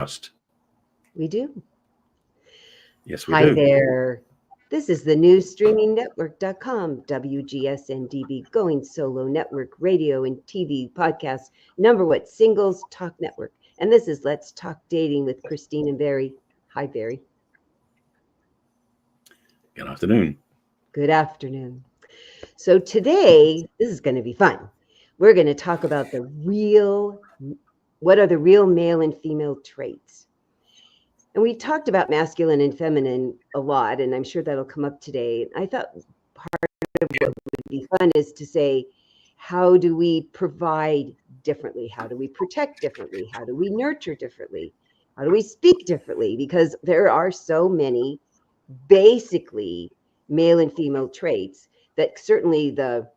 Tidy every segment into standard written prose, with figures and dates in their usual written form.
trust. We do. Yes, we Hi do. there. This is the new streamingnetwork.com, WGSN-DB, Going Solo Network, radio and TV podcast, number one, singles talk network. And this is Let's Talk Dating with Christine and Barry. Hi, Barry. Good afternoon. Good afternoon. So today, this is going to be fun. We're going to talk about what are the real male and female traits. And we talked about masculine and feminine a lot, and I'm sure that'll come up today. I thought part of what would be fun is to say, how do we provide differently? How do we protect differently? How do we nurture differently? How do we speak differently? Because there are so many basically male and female traits that certainly the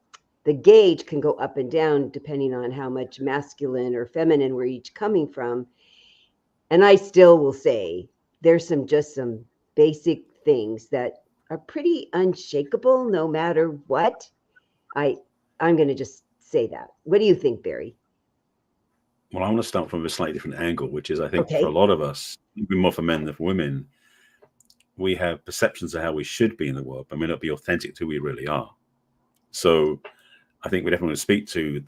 gauge can go up and down depending on how much masculine or feminine we're each coming from. And I still will say there's some basic things that are pretty unshakable no matter what. I'm going to just say that. What do you think, Barry? Well, I want to start from a slightly different angle, which is I think for a Okay. lot of us, even more for men than for women, we have perceptions of how we should be in the world, but may not be authentic to who we really are. So I think we definitely want to speak to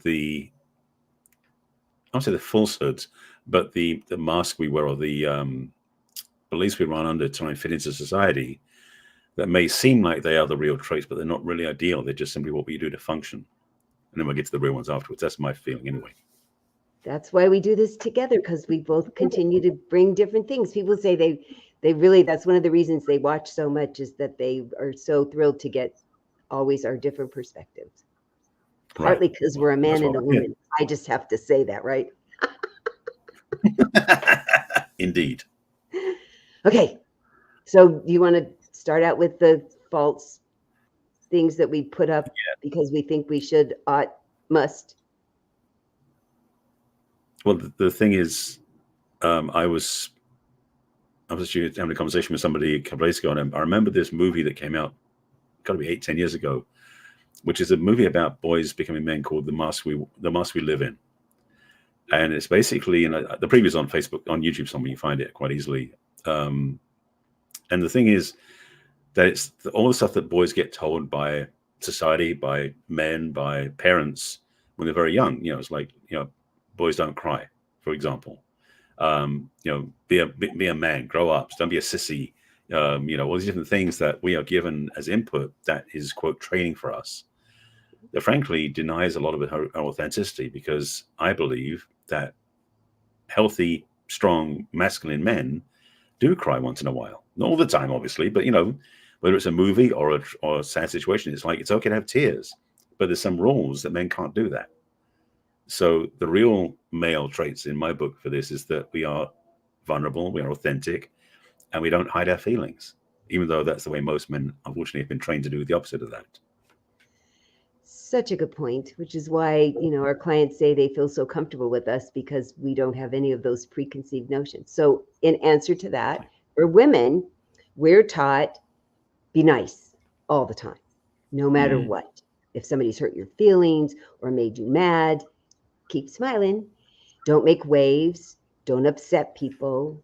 I won't say the falsehoods, but the mask we wear or the beliefs we run under to try and fit into society that may seem like they are the real traits, but they're not really ideal. They're just simply what we do to function. And then we'll get to the real ones afterwards. That's my feeling anyway. That's why we do this together, because we both continue to bring different things. People say they really, that's one of the reasons they watch so much, is that they are so thrilled to get always our different perspectives. Partly because we're a man and a woman. I just have to say that, right? Indeed. Okay. So you want to start out with the false things that we put up because we think we should, ought, must? Well, the thing is, I was actually having a conversation with somebody a couple of days ago, and I remember this movie that came out, got to be 8-10 years ago, which is a movie about boys becoming men called The Mask We Live In. And it's basically, the preview's on Facebook, on YouTube somewhere, you find it quite easily. And the thing is that it's all the stuff that boys get told by society, by men, by parents when they're very young. It's like, boys don't cry, for example. Be a man, grow up, don't be a sissy. All these different things that we are given as input that is, quote, training for us. That frankly denies a lot of our authenticity, because I believe that healthy, strong, masculine men do cry once in a while. Not all the time, obviously, but whether it's a movie or a sad situation, it's like it's okay to have tears, but there's some rules that men can't do that. So the real male traits in my book for this is that we are vulnerable, we are authentic, and we don't hide our feelings, even though that's the way most men, unfortunately, have been trained to do the opposite of that. Such a good point, which is why, our clients say they feel so comfortable with us, because we don't have any of those preconceived notions. So in answer to that, for women, we're taught, be nice all the time, no matter what. If somebody's hurt your feelings or made you mad, keep smiling. Don't make waves. Don't upset people,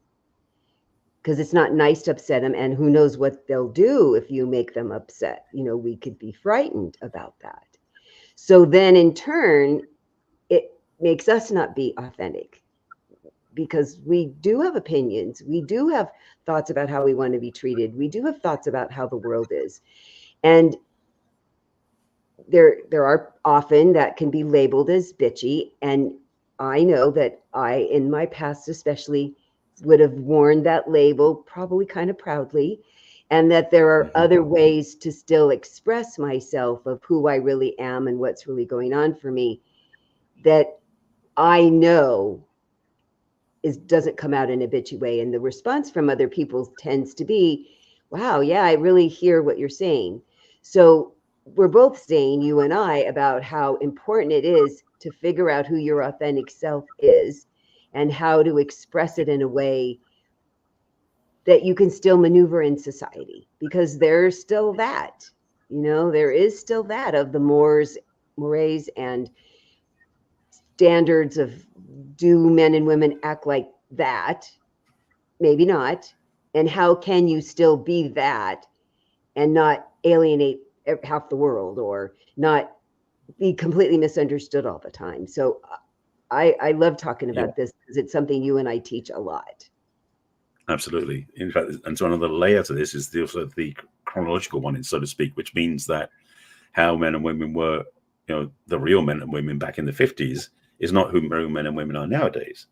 because it's not nice to upset them. And who knows what they'll do if you make them upset. We could be frightened about that. So then in turn, it makes us not be authentic, because we do have opinions. We do have thoughts about how we want to be treated. We do have thoughts about how the world is. And there are often that can be labeled as bitchy. And I know that I, in my past especially, would have worn that label probably kind of proudly. And that there are other ways to still express myself of who I really am and what's really going on for me, that I know doesn't come out in a bitchy way. And the response from other people tends to be, wow, yeah, I really hear what you're saying. So we're both saying, you and I, about how important it is to figure out who your authentic self is and how to express it in a way that you can still maneuver in society, because there's still that, there is still that of the mores and standards of, do men and women act like that? maybe not. And how can you still be that and not alienate half the world or not be completely misunderstood all the time? So I love talking Yeah, about this because it's something you and I teach a lot. absolutely. In fact, and so another layer to this is also the chronological one, so to speak, which means that how men and women were, the real men and women back in the 50s is not who real men and women are nowadays.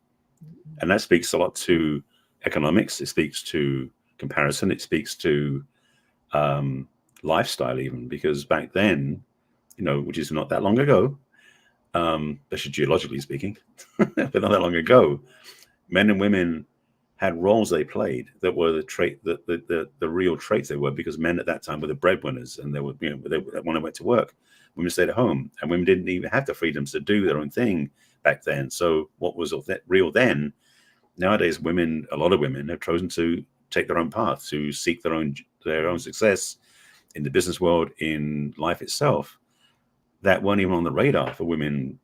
And that speaks a lot to economics. It speaks to comparison. It speaks to lifestyle, even because back then, which is not that long ago, especially geologically speaking, but not that long ago, men and women had roles they played that were the real traits they were, because men at that time were the breadwinners, and they were, when they went to work, women stayed at home, and women didn't even have the freedoms to do their own thing back then. So what was real then, nowadays, a lot of women have chosen to take their own path, to seek their own success in the business world, in life itself, that weren't even on the radar for women,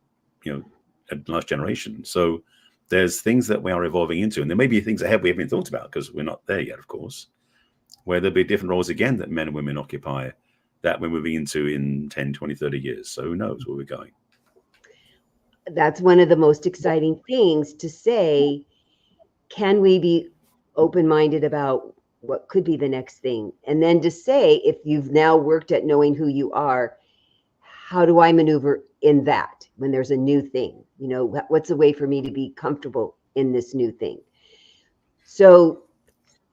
at last generation. So there's things that we are evolving into, and there may be things ahead we haven't thought about because we're not there yet, of course, where there'll be different roles again that men and women occupy that we're moving into in 10, 20, 30 years. So who knows where we're going? That's one of the most exciting things to say. Can we be open-minded about what could be the next thing? And then to say, if you've now worked at knowing who you are, how do I maneuver in that when there's a new thing? What's a way for me to be comfortable in this new thing? So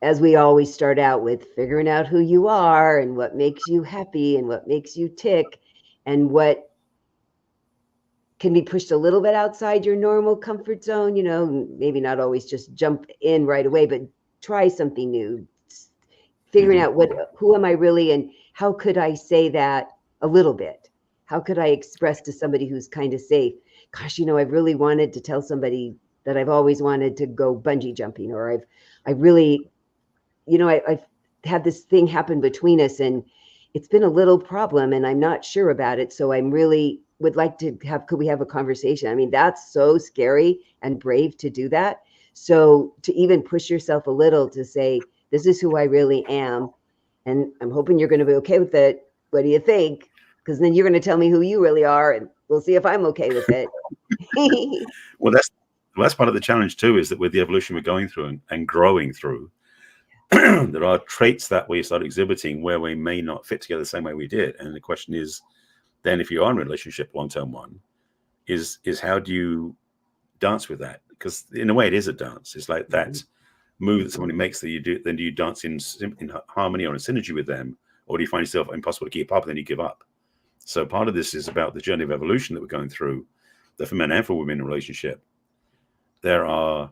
as we always start out with, figuring out who you are and what makes you happy and what makes you tick and what can be pushed a little bit outside your normal comfort zone, maybe not always just jump in right away, but try something new, figuring out who am I really, and how could I say that a little bit? How could I express to somebody who's kind of safe, gosh, I really wanted to tell somebody that I've always wanted to go bungee jumping, or I've had this thing happen between us and it's been a little problem and I'm not sure about it. So I'm really would like to could we have a conversation? I mean, that's so scary and brave to do that. So to even push yourself a little to say, this is who I really am. And I'm hoping you're going to be okay with it. What do you think? Because then you're going to tell me who you really are and we'll see if I'm okay with it. Well, that's part of the challenge too, is that with the evolution we're going through and growing through, there are traits that we start exhibiting where we may not fit together the same way we did. And the question is, then if you are in a relationship, long-term one, is how do you dance with that? Because in a way it is a dance. It's like that move that somebody makes that you do, then do you dance in harmony or in synergy with them, or do you find yourself impossible to keep up and then you give up? So part of this is about the journey of evolution that we're going through, that for men and for women in a relationship, there are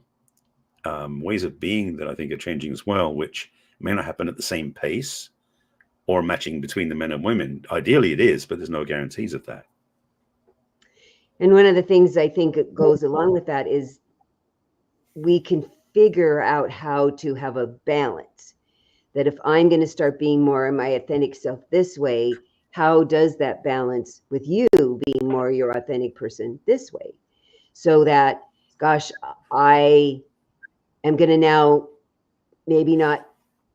ways of being that I think are changing as well, which may not happen at the same pace or matching between the men and women. Ideally it is, but there's no guarantees of that. And one of the things I think goes along with that is we can figure out how to have a balance. That if I'm going to start being more my authentic self this way, how does that balance with you being more your authentic person this way? So that, gosh, I am going to now maybe not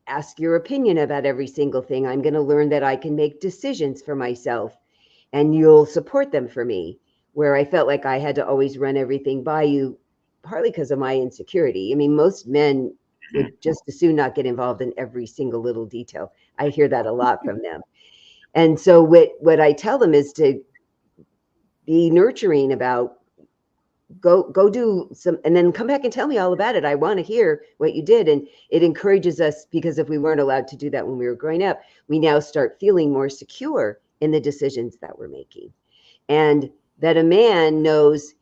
ask your opinion about every single thing. I'm going to learn that I can make decisions for myself and you'll support them for me, where I felt like I had to always run everything by you, partly because of my insecurity. I mean, most men would just as soon not get involved in every single little detail. I hear that a lot from them. And so what I tell them is to be nurturing about go do some, and then come back and tell me all about it. I want to hear what you did. And it encourages us, because if we weren't allowed to do that when we were growing up, we now start feeling more secure in the decisions that we're making. And that a man knows,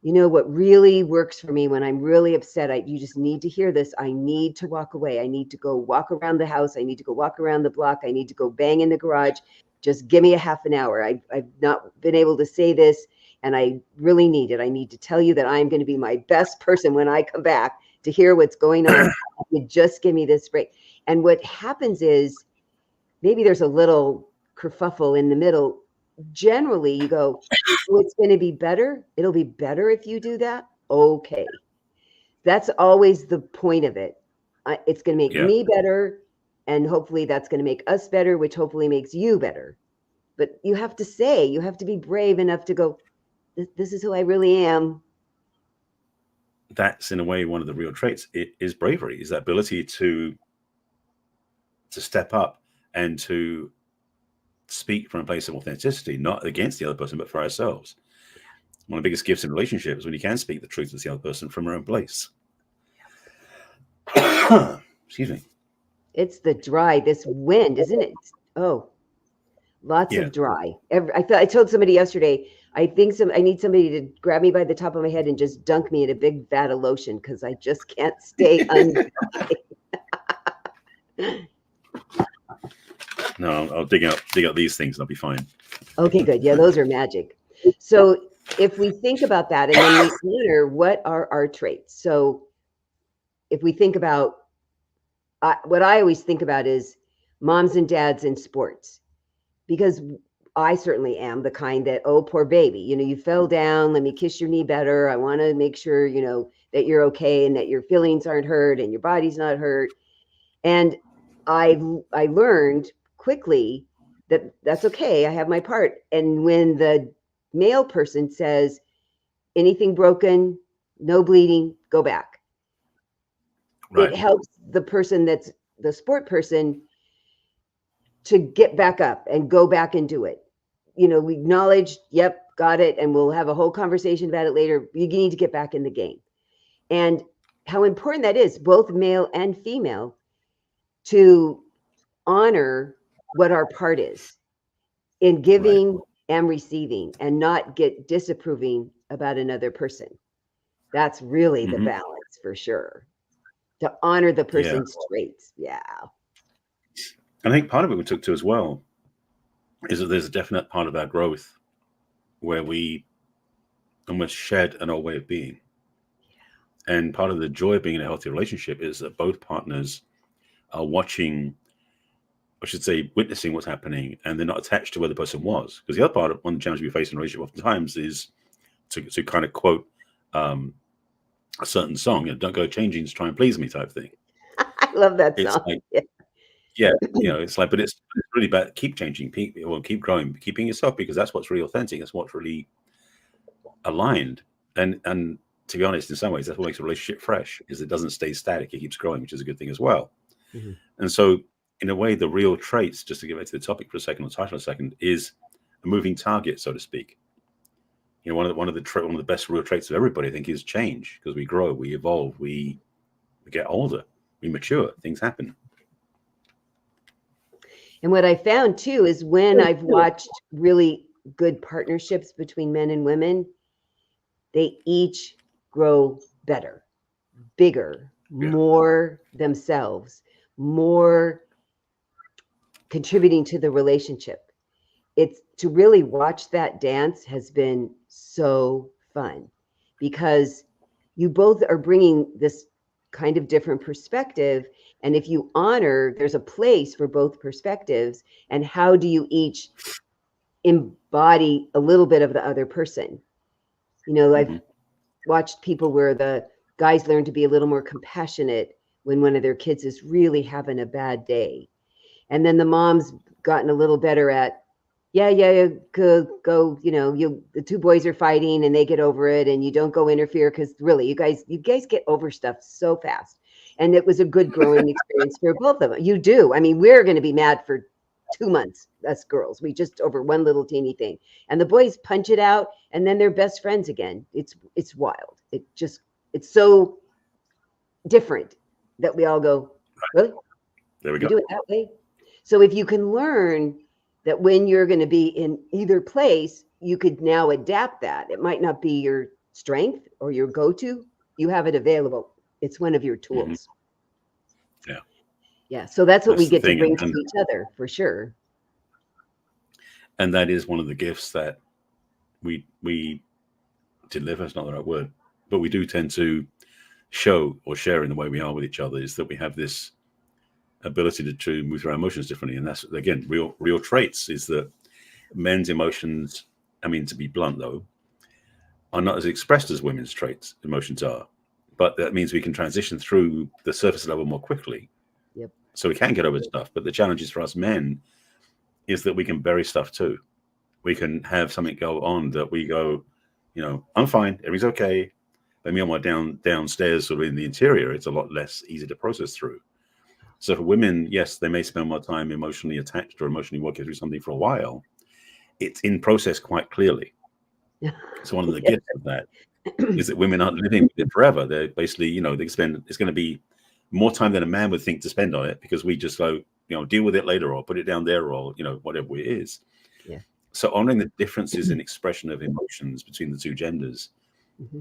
what really works for me when I'm really upset, you just need to hear this. I need to walk away. I need to go walk around the house. I need to go walk around the block. I need to go bang in the garage. Just give me a half an hour. I've not been able to say this, and I really need it. I need to tell you that I'm going to be my best person when I come back to hear what's going on. You just give me this break. And what happens is maybe there's a little kerfuffle in the middle. Generally, you go, oh, it's going to be better. It'll be better if you do that. Okay. That's always the point of it. It's going to make me better, and hopefully that's going to make us better, which hopefully makes you better. But you have to be brave enough to go, this is who I really am. That's in a way one of the real traits. It is bravery, is that ability to step up and to speak from a place of authenticity, not against the other person, but for ourselves. One of the biggest gifts in relationships is when you can speak the truth to the other person from your own place. Excuse me. It's this wind, isn't it? Oh, lots of dry. I told somebody yesterday, I need somebody to grab me by the top of my head and just dunk me in a big vat of lotion, because I just can't stay undry. No, I'll dig out these things and I'll be fine. Okay, good. Yeah, those are magic. So if we think about that, and then we honor what are our traits. So if we think about what I always think about is moms and dads in sports, because I certainly am the kind that, oh, poor baby, you fell down, let me kiss your knee better. I want to make sure, that you're okay and that your feelings aren't hurt and your body's not hurt. And I learned quickly that that's okay. I have my part. And when the male person says, anything broken, no bleeding, go back. Right. It helps the person that's the sport person to get back up and go back and do it. We acknowledge, yep, got it. And we'll have a whole conversation about it later. You need to get back in the game. And how important that is, both male and female, to honor what our part is in giving and receiving, and not get disapproving about another person. That's really the balance, for sure. To honor the person's traits. Yeah. I think part of it we took to as well is that there's a definite part of our growth where we almost shed an old way of being. And part of the joy of being in a healthy relationship is that both partners are watching, I should say, witnessing what's happening, and they're not attached to where the person was. Because the other part of one of the challenges we face in a relationship oftentimes is to kind of quote a certain song, don't go changing to try and please me type thing. I love that song. Like, it's like, but it's really about keep changing, keep growing, keep being yourself, because that's what's really authentic. That's what's really aligned. And to be honest, in some ways, that's what makes a relationship fresh, is it doesn't stay static. It keeps growing, which is a good thing as well. Mm-hmm. And so in a way, the real traits, just to get back to the topic for a second, or title a second, is a moving target, so to speak. One of the best real traits of everybody, I think, is change, because we grow, we evolve, we get older, we mature, things happen. And what I found too is when I've watched really good partnerships between men and women, they each grow better, bigger, more themselves, more contributing to the relationship. It's to really watch that dance has been so fun, because you both are bringing this kind of different perspective. And if you honor, there's a place for both perspectives. And how do you each embody a little bit of the other person? I've watched people where the guys learn to be a little more compassionate when one of their kids is really having a bad day. And then the mom's gotten a little better at, go, the two boys are fighting and they get over it, and you don't go interfere, because really, you guys get over stuff so fast. And it was a good growing experience for both of them. You do. I mean, we're going to be mad for 2 months, us girls. We just over one little teeny thing. And the boys punch it out, and then they're best friends again. It's wild. It's so different that we all go, really? There we go. You do it that way? So if you can learn that when you're going to be in either place, you could now adapt that. It might not be your strength or your go-to. You have it available. It's one of your tools. Mm-hmm. Yeah. So that's what we get to bring to each other, for sure. And that is one of the gifts that we deliver. It's not the right word, but we do tend to show or share in the way we are with each other, is that we have this ability to move through our emotions differently. And that's, again, real traits, is that men's emotions, I mean, to be blunt though, are not as expressed as women's emotions are. but that means we can transition through the surface level more quickly. Yep. So we can get over stuff. But the challenge is for us men is that we can bury stuff too. We can have something go on that we go, you know, I'm fine, everything's okay. But meanwhile, downstairs, sort of in the interior, it's a lot less easy to process through. So for women, yes, they may spend more time emotionally attached or emotionally working through something for a while. It's in process quite clearly. So one of the gifts of that is that women aren't living with it forever. They're basically, you know, it's going to be more time than a man would think to spend on it, because we just go, you know, deal with it later or put it down there or, you know, whatever it is. Yeah. So honoring the differences in expression of emotions between the two genders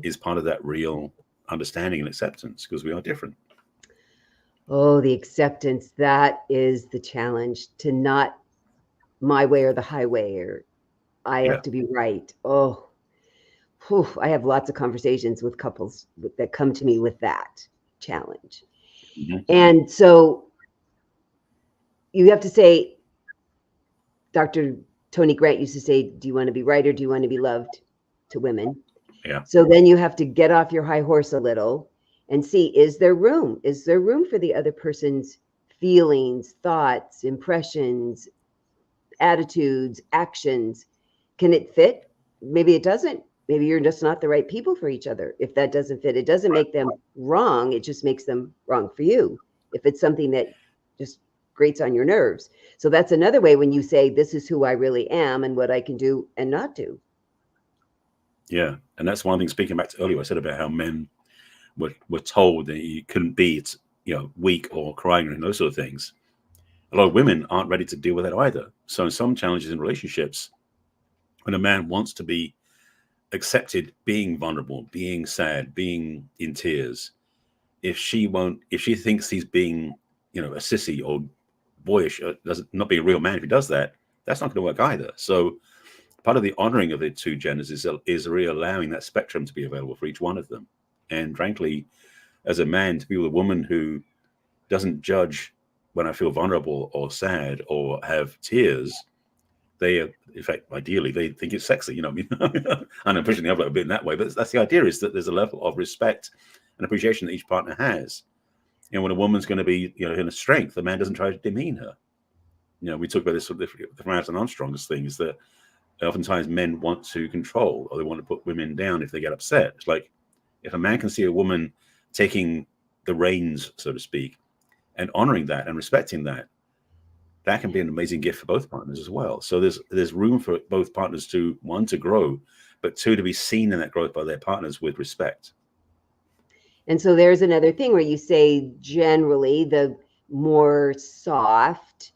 is part of that real understanding and acceptance, because we are different. Oh, the acceptance. That is the challenge, to not my way or the highway, or I have to be right. Oh, whew, I have lots of conversations with couples that come to me with that challenge. And so you have to say, Dr. Tony Grant used to say, do you want to be right or do you want to be loved, to women? Yeah. So then you have to get off your high horse a little and see, is there room? Is there room for the other person's feelings, thoughts, impressions, attitudes, actions? Can it fit? Maybe it doesn't. Maybe you're just not the right people for each other. If that doesn't fit, it doesn't make them wrong. It just makes them wrong for you. If it's something that just grates on your nerves. So that's another way when you say, this is who I really am and what I can do and not do. Yeah. And that's one thing, speaking back to earlier, I said about how men were told that you couldn't be, you know, weak or crying and those sort of things. A lot of women aren't ready to deal with that either. So in some challenges in relationships, when a man wants to be accepted being vulnerable, being sad, being in tears, if she thinks he's being, you know, a sissy or boyish, not being a real man, if he does that, that's not going to work either. So part of the honoring of the two genders is really allowing that spectrum to be available for each one of them. And frankly, as a man, to be with a woman who doesn't judge when I feel vulnerable or sad or have tears, they, in fact, ideally, they think it's sexy. You know, I mean, I'm pushing the envelope a bit in that way, but that's the idea, is that there's a level of respect and appreciation that each partner has. And when a woman's going to be, you know, in a strength, the man doesn't try to demean her. You know, we talk about this from Madison Armstrong's thing, is that oftentimes men want to control, or they want to put women down if they get upset. It's like, if a man can see a woman taking the reins, so to speak, and honoring that and respecting that, that can be an amazing gift for both partners as well. So there's room for both partners to, one, to grow, but two, to be seen in that growth by their partners with respect. And so there's another thing where you say, generally, the more soft,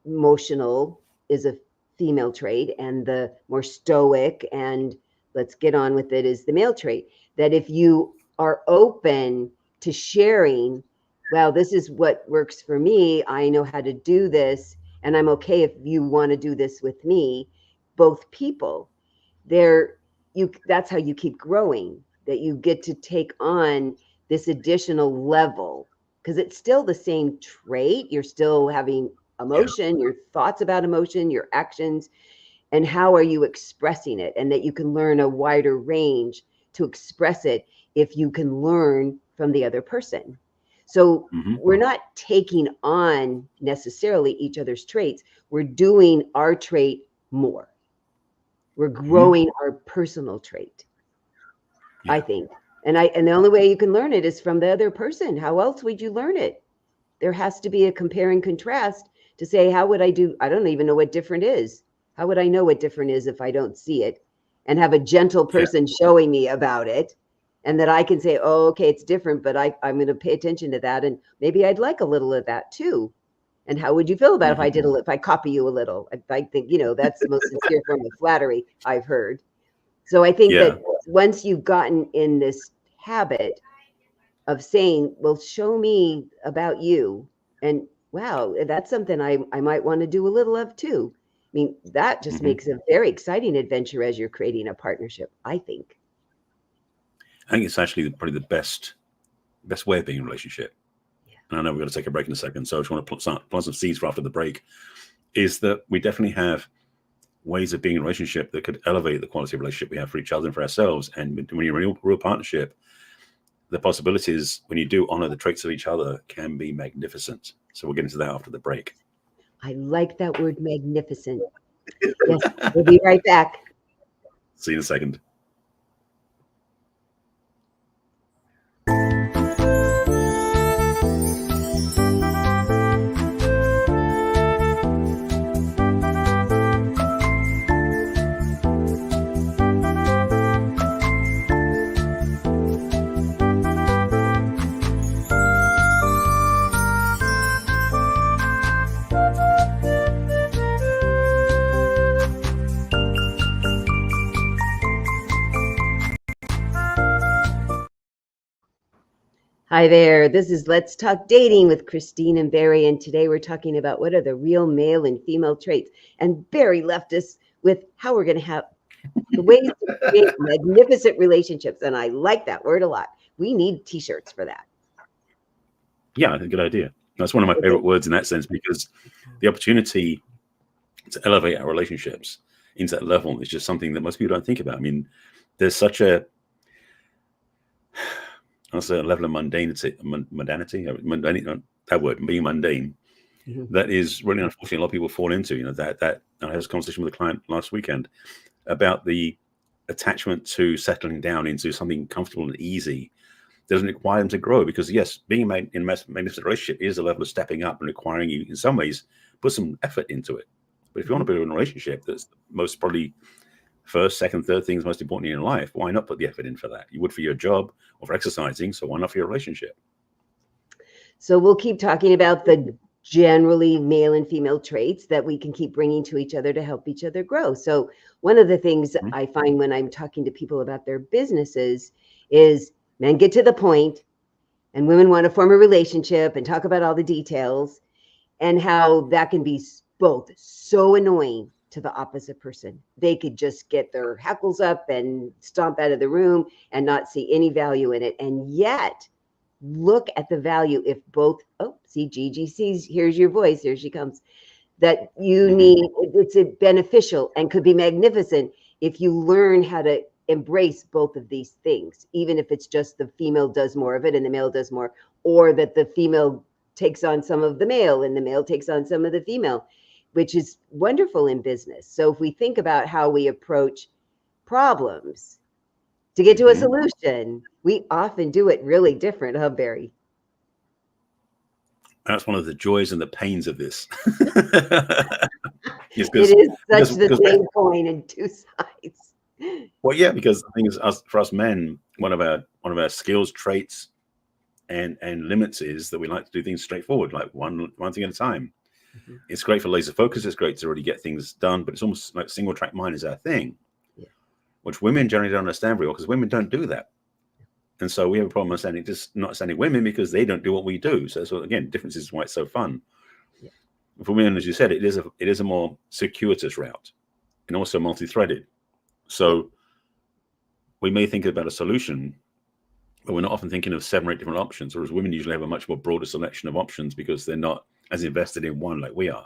emotional is a female trait, and the more stoic and let's get on with it is the male trait. That if you are open to sharing, well, this is what works for me, I know how to do this, and I'm okay if you want to do this with me, both people, that's how you keep growing, that you get to take on this additional level, because it's still the same trait. You're still having emotion, your thoughts about emotion, your actions, and how are you expressing it, and that you can learn a wider range to express it if you can learn from the other person. So we're not taking on necessarily each other's traits. We're doing our trait more. We're growing our personal trait, I think. And the only way you can learn it is from the other person. How else would you learn it? There has to be a compare and contrast to say, how would I do? I don't even know what different is. How would I know what different is if I don't see it? And have a gentle person showing me about it, and that I can say, oh, okay, it's different, but I'm going to pay attention to that. And maybe I'd like a little of that too. And how would you feel about if I copy you a little? I think, you know, that's the most sincere form of flattery I've heard. So I think that once you've gotten in this habit of saying, well, show me about you, and wow, that's something I might want to do a little of too. I mean, that just makes a very exciting adventure as you're creating a partnership, I think. I think it's actually probably the best way of being in a relationship. And I know we're going to take a break in a second, so I just want to plant some seeds for after the break, is that we definitely have ways of being in a relationship that could elevate the quality of relationship we have for each other and for ourselves. And when you're in a real partnership, the possibilities when you do honor the traits of each other can be magnificent. So we'll get into that after the break. I like that word, magnificent. Yes, we'll be right back. See you in a second. Hi there. This is Let's Talk Dating with Christine and Barry. And today we're talking about what are the real male and female traits. And Barry left us with how we're going to have the ways to create magnificent relationships. And I like that word a lot. We need t-shirts for that. Yeah, I think a good idea. That's one of my favorite words in that sense, because the opportunity to elevate our relationships into that level is just something that most people don't think about. I mean, there's such a level of mundanity, that word, being mundane, that is really unfortunately a lot of people fall into. You know, that I had this conversation with a client last weekend about the attachment to settling down into something comfortable and easy doesn't require them to grow, because yes, being in a magnificent relationship is a level of stepping up and requiring you in some ways put some effort into it. But if you want to build a relationship that's most probably first, second, third things most important in your life, why not put the effort in for that? You would for your job or for exercising, so why not for your relationship? So we'll keep talking about the generally male and female traits that we can keep bringing to each other to help each other grow. So one of the things I find when I'm talking to people about their businesses is men get to the point and women want to form a relationship and talk about all the details, and how that can be both so annoying to the opposite person. They could just get their hackles up and stomp out of the room and not see any value in it. And yet, look at the value if both, see, Gigi sees, here's your voice, here she comes, that you need, it's beneficial and could be magnificent if you learn how to embrace both of these things, even if it's just the female does more of it and the male does more, or that the female takes on some of the male and the male takes on some of the female, which is wonderful in business. So if we think about how we approach problems to get to a solution, we often do it really different, huh, Barry? That's one of the joys and the pains of this. It is such the same coin in two sides. Well, yeah, because the thing is, for us men, one of our skills, traits, and limits is that we like to do things straightforward, like one thing at a time. It's great for laser focus. It's great to really get things done, but it's almost like single track mind is our thing, which women generally don't understand very well, because women don't do that. And so we have a problem understanding, just not understanding women, because they don't do what we do. So again, difference is why it's so fun. For women, as you said, it is a more circuitous route and also multi-threaded. So we may think about a solution, but we're not often thinking of 7 or 8 different options, whereas women usually have a much more broader selection of options because they're not as invested in one like we are.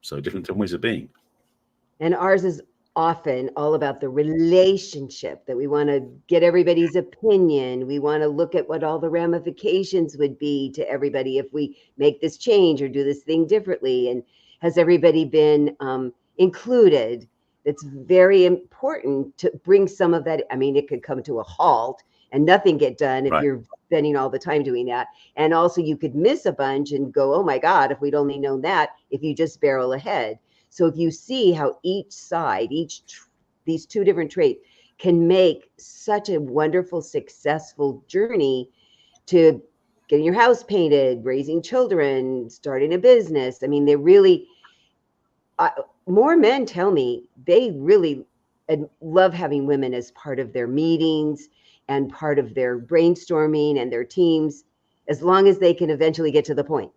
So different ways of being. And ours is often all about the relationship, that we want to get everybody's opinion. We want to look at what all the ramifications would be to everybody if we make this change or do this thing differently. And has everybody been included? It's very important to bring some of that. I mean, it could come to a halt and nothing get done if you're spending all the time doing that. And also you could miss a bunch and go, oh my God, if we'd only known that, if you just barrel ahead. So if you see how each side, these two different traits can make such a wonderful, successful journey to getting your house painted, raising children, starting a business. I mean, they really, more men tell me they really love having women as part of their meetings and part of their brainstorming and their teams, as long as they can eventually get to the point.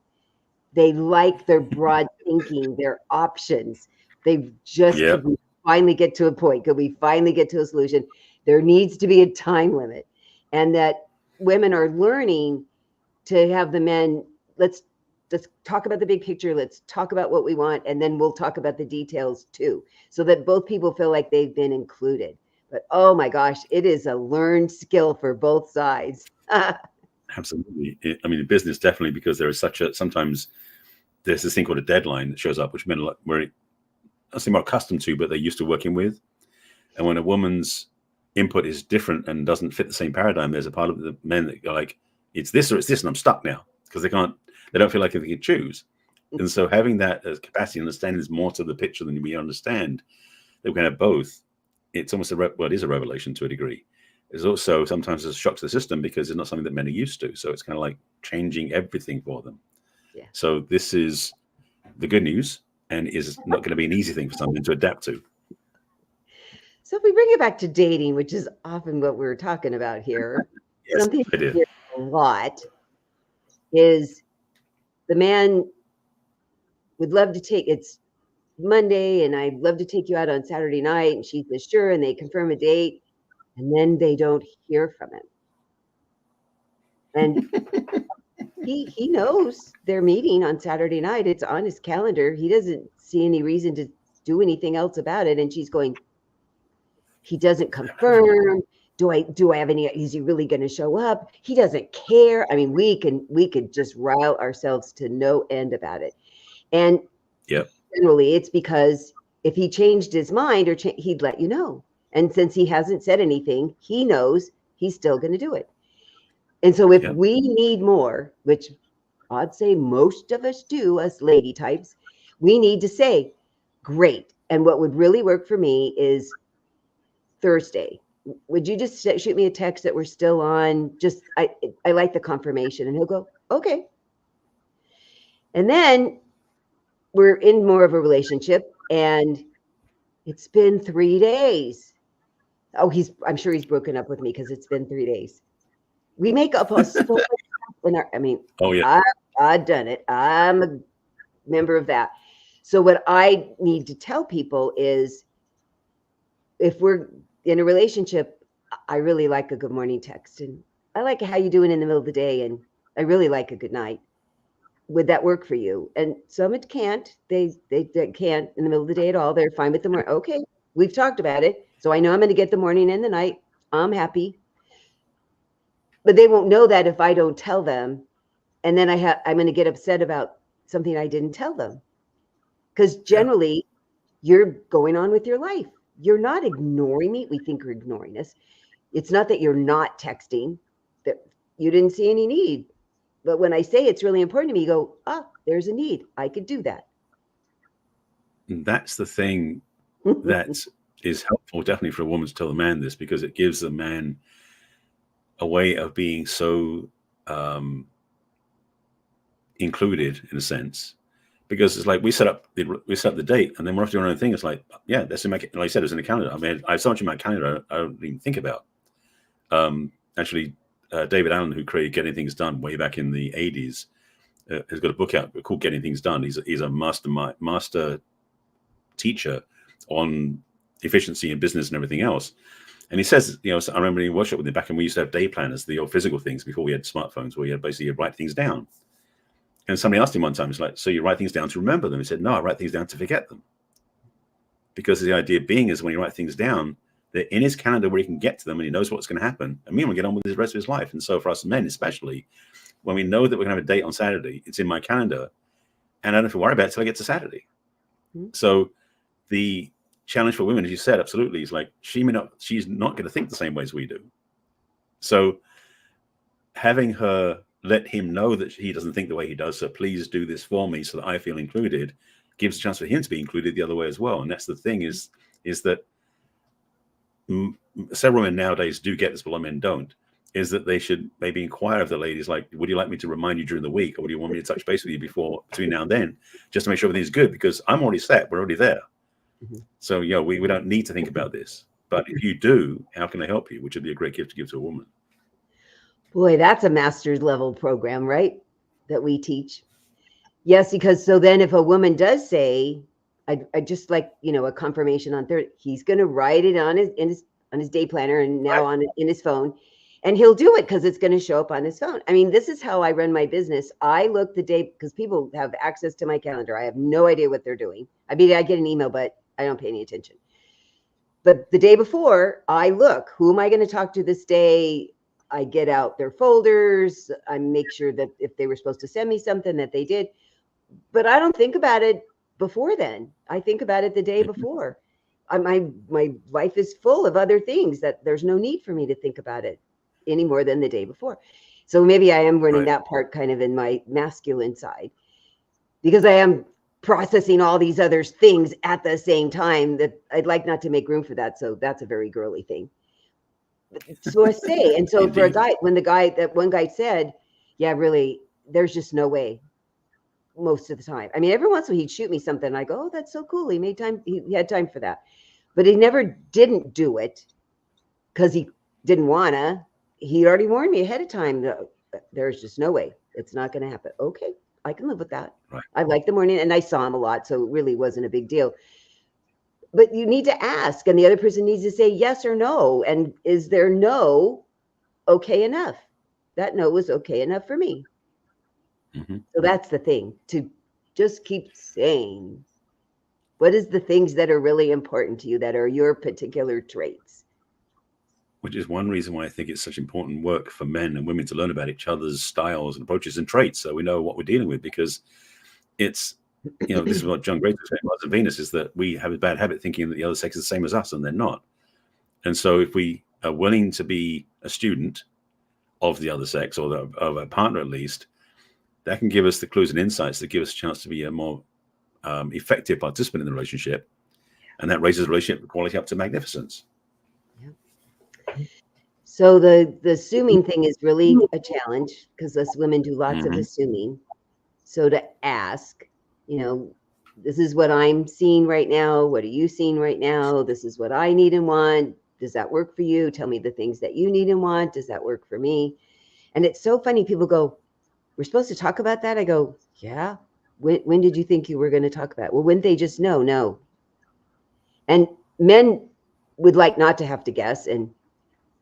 They like their broad thinking, their options. They just, could we finally get to a point? Could we finally get to a solution? There needs to be a time limit. And that women are learning to have the men, let's talk about the big picture. Let's talk about what we want. And then we'll talk about the details too, so that both people feel like they've been included. But oh my gosh, it is a learned skill for both sides. Absolutely. I mean, in business, definitely, because there is sometimes there's this thing called a deadline that shows up, which men were, I say, more accustomed to, but they're used to working with. And when a woman's input is different and doesn't fit the same paradigm, there's a part of the men that go like, it's this or it's this, and I'm stuck now, because they don't feel like they can choose. And so having that as capacity and understanding is more to the picture than we understand, that we can have both. It's almost it is a revelation to a degree. It's also sometimes a shock to the system because it's not something that men are used to. So it's kind of like changing everything for them. Yeah. So this is the good news, and is not going to be an easy thing for some men to adapt to. So if we bring it back to dating, which is often what we're talking about here, Yes, something I I do. hear a lot is the man would love to it's Monday and I'd love to take you out on Saturday night. And she says, sure. And they confirm a date and then they don't hear from him. And he knows they're meeting on Saturday night. It's on his calendar. He doesn't see any reason to do anything else about it. And she's going, he doesn't confirm. Do I have any, is he really going to show up? He doesn't care. I mean, we could just rile ourselves to no end about it. And Yep. Generally it's because if he changed his mind or he'd let you know. And since he hasn't said anything, he knows he's still going to do it. And so if we need more, which I'd say most of us do, us lady types, we need to say, great. And what would really work for me is Thursday. Would you just shoot me a text that we're still on? Just, I like the confirmation. And he'll go, okay. And then we're in more of a relationship and it's been 3 days. Oh, I'm sure he's broken up with me because it's been 3 days. We make up a so much stuff oh yeah, I've done it. I'm a member of that. So what I need to tell people is if we're in a relationship, I really like a good morning text and I like how you doing in the middle of the day and I really like a good night. Would that work for you? And some it can't. They can't in the middle of the day at all. They're fine with the morning. Okay, we've talked about it. So I know I'm going to get the morning and the night. I'm happy. But they won't know that if I don't tell them. And then I'm going to get upset about something I didn't tell them. Because generally, you're going on with your life. You're not ignoring me. We think you're ignoring us. It's not that you're not texting, that you didn't see any need. But when I say it's really important to me, you go, there's a need. I could do that. And that's the thing that is helpful, definitely, for a woman to tell the man this, because it gives the man a way of being so included in a sense. Because it's like we set up the date, and then we're off doing our own thing. It's like, yeah, that's in my, like I said, it's in the calendar. I mean, I have so much in my calendar I don't even think about. Actually, David Allen, who created Getting Things Done way back in the 80s, has got a book out called Getting Things Done. He's a master teacher on efficiency in business and everything else. And he says, I remember in workshop with him back when we used to have day planners, the old physical things before we had smartphones, where you had basically write things down. And somebody asked him one time, it's like, so you write things down to remember them? He said, no, I write things down to forget them. Because the idea being is when you write things down, they're in his calendar where he can get to them and he knows what's going to happen. And meanwhile, get on with the rest of his life. And so for us men, especially, when we know that we're going to have a date on Saturday, it's in my calendar. And I don't have to worry about it until I get to Saturday. Mm-hmm. So the challenge for women, as you said, absolutely, is like, she's not going to think the same way as we do. So having her let him know that he doesn't think the way he does, so please do this for me so that I feel included, gives a chance for him to be included the other way as well. And that's the thing is that several men nowadays do get this, but a lot of men don't, is that they should maybe inquire of the ladies, like, would you like me to remind you during the week, or would you want me to touch base with you between now and then, just to make sure everything's good, because I'm already set, we're already there. Mm-hmm. So we don't need to think about this. But if you do, how can I help you? Which would be a great gift to give to a woman. Boy, that's a master's level program, right? That we teach. Yes, because so then if a woman does say, I just like, a confirmation on Thursday, he's going to write it on his day planner and now in his phone, and he'll do it because it's going to show up on his phone. I mean, this is how I run my business. I look the day, because people have access to my calendar. I have no idea what they're doing. I mean, I get an email, but I don't pay any attention. But the day before, I look, who am I going to talk to this day? I get out their folders. I make sure that if they were supposed to send me something, that they did. But I don't think about it before then. I think about it the day before. My life is full of other things that there's no need for me to think about it any more than the day before. So maybe I am running that part kind of in my masculine side, because I am processing all these other things at the same time that I'd like not to make room for that. So that's a very girly thing. So I say, and so for a guy, when that one guy said, yeah, really, there's just no way most of the time. I mean, every once in a while he'd shoot me something. And I go, oh, that's so cool. He made time. He had time for that, but he never didn't do it because he didn't wanna. He already warned me ahead of time. There's just no way. It's not going to happen. Okay, I can live with that. Right. I like the morning, and I saw him a lot, so it really wasn't a big deal. But you need to ask, and the other person needs to say yes or no. And is their no okay enough? That no was okay enough for me. Mm-hmm. So that's the thing, to just keep saying, what is the things that are really important to you, that are your particular traits? Which is one reason why I think it's such important work for men and women to learn about each other's styles and approaches and traits, so we know what we're dealing with. Because it's, this is what John Grace was saying about Venus, is that we have a bad habit thinking that the other sex is the same as us, and they're not. And so if we are willing to be a student of the other sex, or of a partner at least, that can give us the clues and insights that give us a chance to be a more effective participant in the relationship. And that raises the relationship quality up to magnificence. So the assuming thing is really a challenge, because us women do lots of assuming. So to ask, this is what I'm seeing right now. What are you seeing right now? This is what I need and want. Does that work for you? Tell me the things that you need and want. Does that work for me? And it's so funny. People go, we're supposed to talk about that? I go, yeah. When did you think you were going to talk about it? Well, wouldn't they just know? No. And men would like not to have to guess, and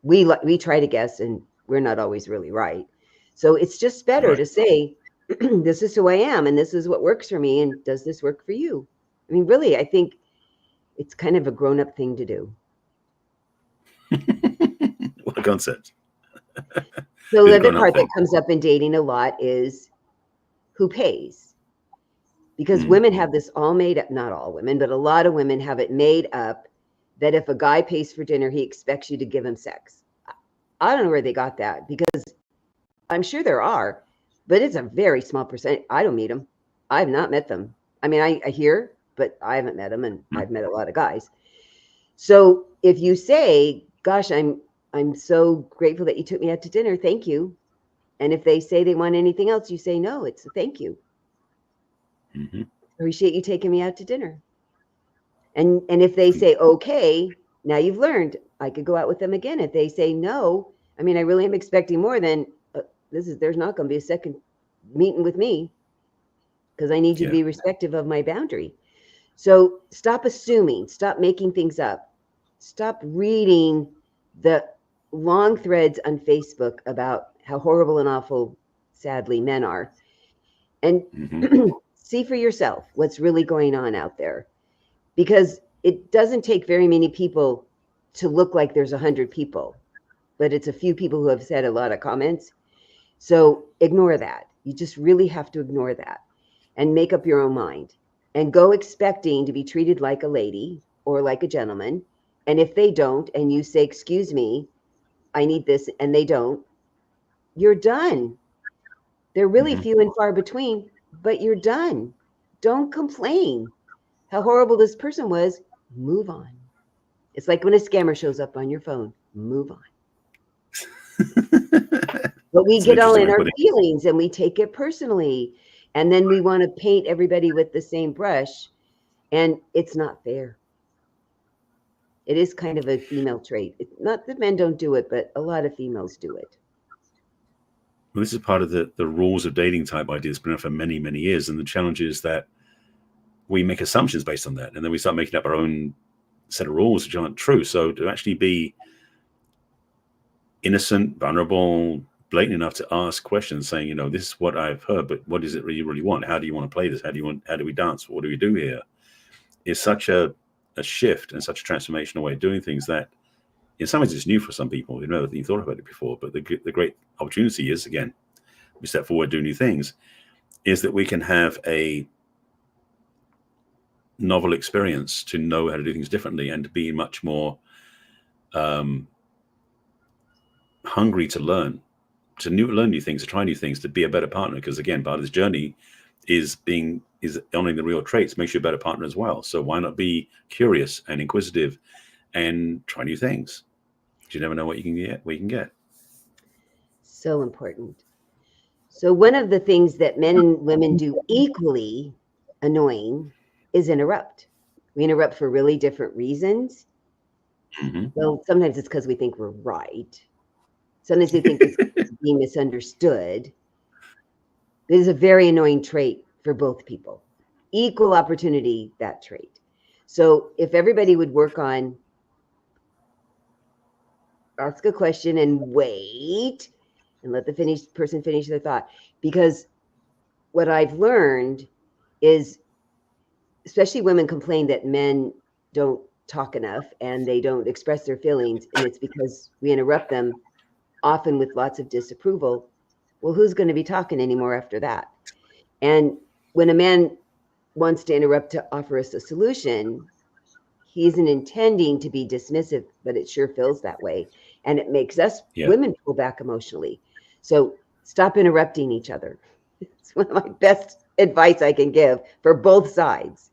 we try to guess, and we're not always really right. So it's just better to say, this is who I am, and this is what works for me, and does this work for you? I mean, really, I think it's kind of a grown-up thing to do. What a concept. So the other part that comes up in dating a lot is who pays. Because women have this all made up, not all women, but a lot of women have it made up that if a guy pays for dinner, he expects you to give him sex. I don't know where they got that, because I'm sure there are, but it's a very small percent. I don't meet them. I have not met them. I mean, I hear, but I haven't met them, and I've met a lot of guys. So if you say, gosh, I'm so grateful that you took me out to dinner, thank you. And if they say they want anything else, you say, no, it's a thank you. Appreciate you taking me out to dinner. And if they say, okay, now you've learned, I could go out with them again. If they say no, I mean, I really am expecting more than there's not going to be a second meeting with me, because I need you to be respectful of my boundary. So stop assuming, stop making things up, stop reading the long threads on Facebook about how horrible and awful, sadly, men are, and see for yourself what's really going on out there. Because it doesn't take very many people to look like there's 100 people, but it's a few people who have said a lot of comments. So ignore that. You just really have to ignore that and make up your own mind, and go expecting to be treated like a lady or like a gentleman. And if they don't, and you say, excuse me, I need this, and they don't, you're done. They're really few and far between, but you're done. Don't complain how horrible this person was. Move on. It's like when a scammer shows up on your phone. Move on. But we get all in our feelings, and we take it personally, and then we want to paint everybody with the same brush, and it's not fair. It is kind of a female trait. Not that men don't do it, but a lot of females do it. Well, this is part of the rules of dating type idea that's been around for many, many years. And the challenge is that we make assumptions based on that, and then we start making up our own set of rules which aren't true. So to actually be innocent, vulnerable, blatant enough to ask questions, saying, this is what I've heard, but what is it you really want? How do you want to play this? How do we dance? What do we do here? Is such a a shift and such a transformational way of doing things that in some ways it's new for some people. You know, you thought about it before, but the great opportunity is, again, we step forward, do new things, is that we can have a novel experience to know how to do things differently and to be much more hungry to learn new things, to try new things, to be a better partner. Because again, part of this journey is honoring the real traits makes you a better partner as well. So why not be curious and inquisitive and try new things? You never know what you can get. So important. So one of the things that men and women do equally annoying is interrupt. We interrupt for really different reasons. Mm-hmm. Well, sometimes it's because we think we're right. Sometimes we think it's being misunderstood. It is a very annoying trait for both people. Equal opportunity, that trait. So if everybody would work on ask a question and wait and let the person finish their thought. Because what I've learned is, especially women complain that men don't talk enough and they don't express their feelings. And it's because we interrupt them, often with lots of disapproval. Well, who's going to be talking anymore after that? And when a man wants to interrupt to offer us a solution, he isn't intending to be dismissive, but it sure feels that way. And it makes us women pull back emotionally. So stop interrupting each other. It's one of my best advice I can give for both sides.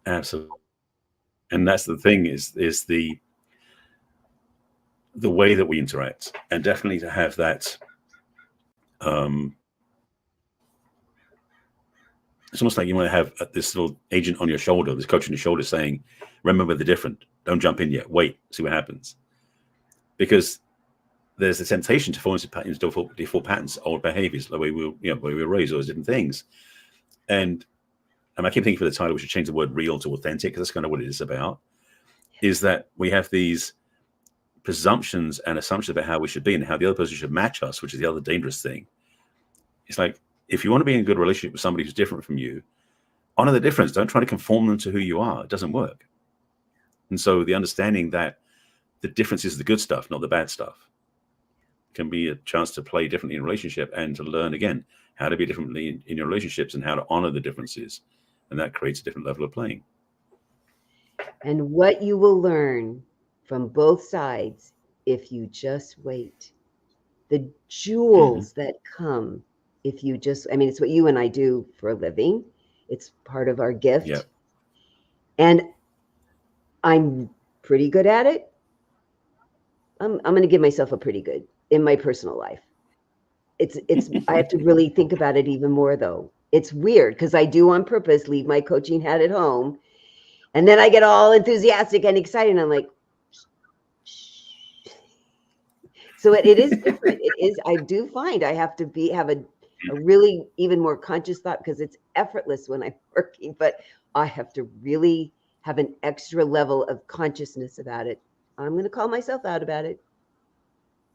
Absolutely. And that's the thing is the way that we interact, and definitely to have that it's almost like you want to have this little agent on your shoulder, this coach on your shoulder saying, remember the different, don't jump in yet, wait, see what happens. Because there's a temptation to fall into default patterns, old behaviors, the way we were raised, all those different things. And I keep thinking for the title, we should change the word real to authentic, because that's kind of what it is about, is that we have these presumptions and assumptions about how we should be and how the other person should match us, which is the other dangerous thing. It's like, if you want to be in a good relationship with somebody who's different from you, honor the difference. Don't try to conform them to who you are. It doesn't work. And so the understanding that the difference is the good stuff, not the bad stuff, can be a chance to play differently in a relationship and to learn, again, how to be differently in your relationships and how to honor the differences. And that creates a different level of playing. And what you will learn from both sides if you just wait. The jewels that come if you just, I mean, it's what you and I do for a living. It's part of our gift. Yep. And I'm pretty good at it. I'm going to give myself a pretty good in my personal life. It's I have to really think about it even more, though. It's weird because I do on purpose leave my coaching hat at home. And then I get all enthusiastic and excited. And I'm like, so it is different. It is. I do find I have to have a really even more conscious thought, because it's effortless when I'm working, but I have to really have an extra level of consciousness about it. I'm going to call myself out about it.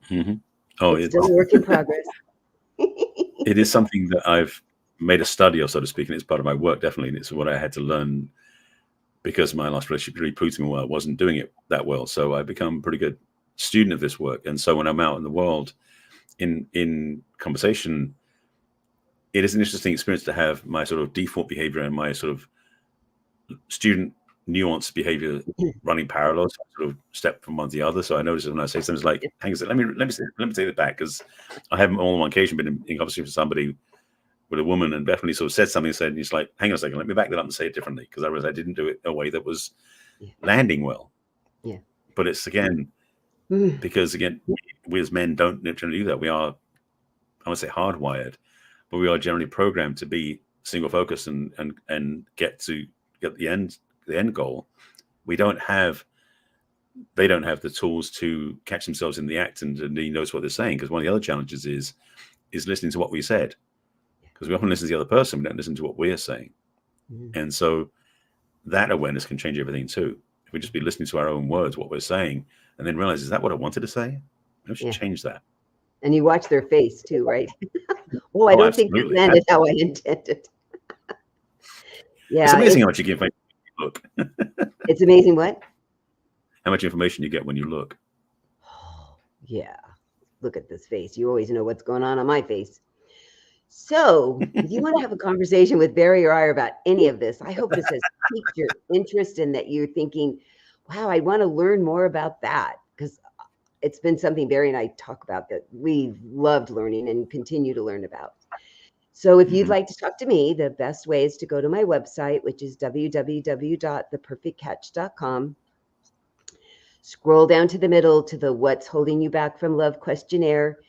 Mm-hmm. Oh, it's still a work in progress. It is something that I've made a study of, so to speak, and it's part of my work, definitely. And it's what I had to learn because my last relationship really proved to me I wasn't doing it that well. So I become a pretty good student of this work. And so when I'm out in the world in conversation, it is an interesting experience to have my sort of default behavior and my sort of student nuanced behavior running parallel, so I sort of step from one to the other. So I notice when I say something like, hang on a second, let me take it back, because I haven't on one occasion been in conversation with somebody, with a woman, and definitely sort of said something, and it's like, hang on a second, let me back that up and say it differently, because I realized I didn't do it in a way that was landing well. Yeah. But it's again, because again, we as men don't generally do that. We are, I would say, hardwired, but we are generally programmed to be single focused and get the end goal. They don't have the tools to catch themselves in the act and he knows what they're saying, because one of the other challenges is listening to what we said, because we often listen to the other person, we don't listen to what we're saying. And so that awareness can change everything too. If we just be listening to our own words, what we're saying, and then realize, is that what I wanted to say? I should change that. And you watch their face too, right? I don't think it landed how I intended. It's amazing how much you give. look. It's amazing what? How much information you get when you look. Yeah. Look at this face. You always know what's going on my face. So if you want to have a conversation with Barry or I about any of this, I hope this has piqued your interest and that you're thinking, wow, I want to learn more about that, because it's been something Barry and I talk about that we've loved learning and continue to learn about. So if you'd like to talk to me, the best way is to go to my website, which is www.theperfectcatch.com. Scroll down to the middle to the What's Holding You Back from Love questionnaire.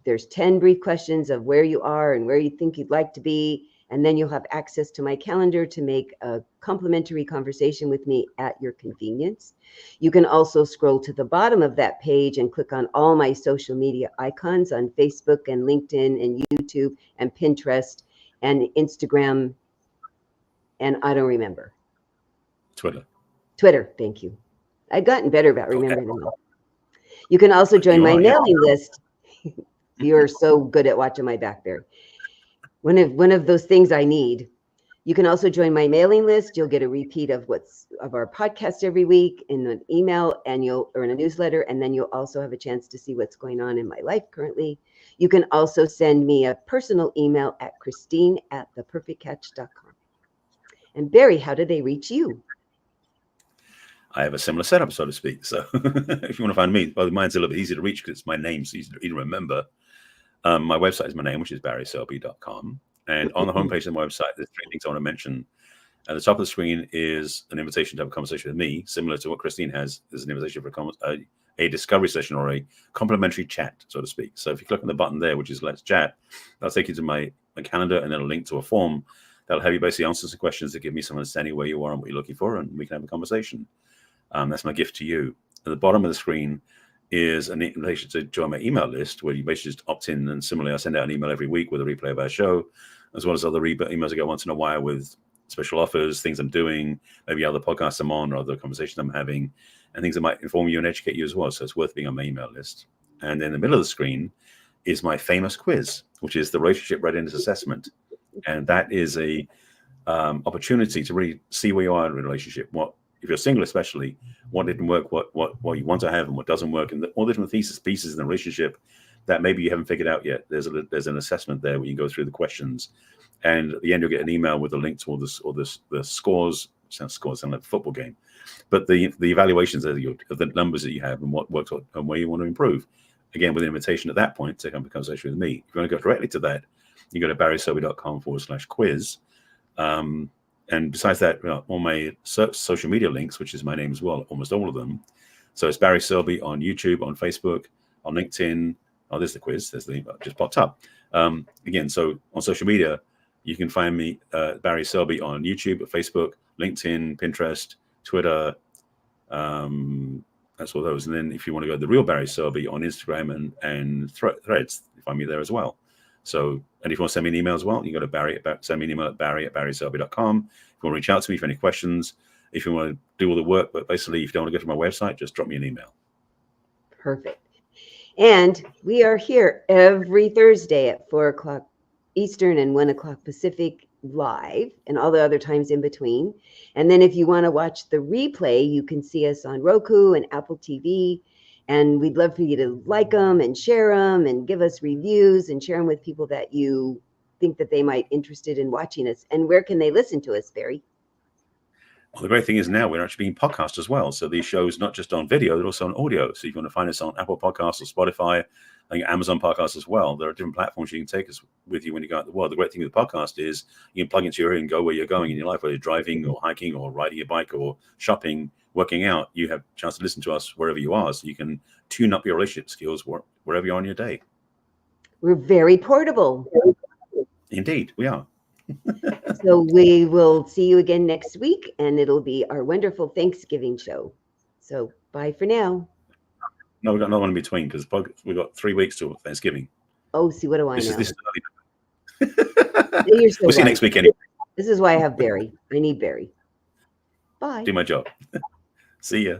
There's 10 brief questions of where you are and where you think you'd like to be. And then you'll have access to my calendar to make a complimentary conversation with me at your convenience. You can also scroll to the bottom of that page and click on all my social media icons on Facebook and LinkedIn and YouTube and Pinterest and Instagram. And I don't remember. Twitter, thank you. I've gotten better about remembering them all. You can also join my mailing list. You're so good at watching my BlackBerry. One of those things I need. You can also join my mailing list. You'll get a repeat of our podcast every week in an email, and you'll earn a newsletter, and then you'll also have a chance to see what's going on in my life currently. You can also send me a personal email at Christine@theperfectcatch.com. And Barry, how do they reach you? I have a similar setup, so to speak. So if you want to find me, well, mine's a little bit easier to reach because it's my name, so easy to remember. My website is my name, which is barryselby.com. And on the homepage of my website, there's 3 things I want to mention. At the top of the screen is an invitation to have a conversation with me, similar to what Christine has. There's an invitation for a discovery session or a complimentary chat, so to speak. So if you click on the button there, which is Let's Chat, that'll take you to my calendar, and then a link to a form that'll have you basically answer some questions to give me some understanding where you are and what you're looking for, and we can have a conversation. That's my gift to you. At the bottom of the screen is an invitation to join my email list, where you basically just opt in, and similarly, I send out an email every week with a replay of our show, as well as other emails I get once in a while with special offers, things I'm doing, maybe other podcasts I'm on or other conversations I'm having, and things that might inform you and educate you as well. So it's worth being on my email list. And then in the middle of the screen is my famous quiz, which is the Relationship Readiness Assessment. And that is a opportunity to really see where you are in a relationship. If you're single, especially, what didn't work, what you want to have, and what doesn't work, and all the different pieces in the relationship that maybe you haven't figured out yet. There's an assessment there where you go through the questions, and at the end you'll get an email with a link to all the scores. Sound like a football game, but the evaluations of the numbers that you have and what works and where you want to improve. Again, with an invitation at that point to come to conversation with me. If you want to go directly to that, you go to barryselby.com/quiz. And besides that, all my social media links, which is my name as well, almost all of them. So it's Barry Selby on YouTube, on Facebook, on LinkedIn. Oh, there's the quiz. There's the just popped up. Again, so on social media, you can find me, Barry Selby, on YouTube, Facebook, LinkedIn, Pinterest, Twitter. That's all those. And then if you want to go to the real Barry Selby on Instagram and Threads, you find me there as well. So, and if you want to send me an email as well, you go to send me an email at barry@barryselby.com. If you want to reach out to me for any questions, if you want to do all the work, but basically, if you don't want to go to my website, just drop me an email. Perfect. And we are here every Thursday at 4:00 Eastern and 1:00 Pacific live, and all the other times in between. And then if you want to watch the replay, you can see us on Roku and Apple TV. And we'd love for you to like them and share them and give us reviews and share them with people that you think that they might be interested in watching us. And where can they listen to us, Barry? Well, the great thing is now we're actually being podcast as well. So these shows, not just on video, they're also on audio. So if you want to find us on Apple Podcasts or Spotify, I think Amazon Podcasts as well. There are different platforms you can take us with you when you go out in the world. The great thing with the podcast is you can plug into your ear and go where you're going in your life, whether you're driving or hiking or riding a bike or shopping, working out. You have a chance to listen to us wherever you are. So you can tune up your relationship skills wherever you are in your day. We're very portable. Indeed, we are. So we will see you again next week, and it'll be our wonderful Thanksgiving show. So bye for now. No, we've got another one in between because we've got 3 weeks till Thanksgiving. Oh, see, what do I know? This is You're so we'll see you next week anyway. This is why I have Barry. I need Barry. Bye. Do my job. See ya.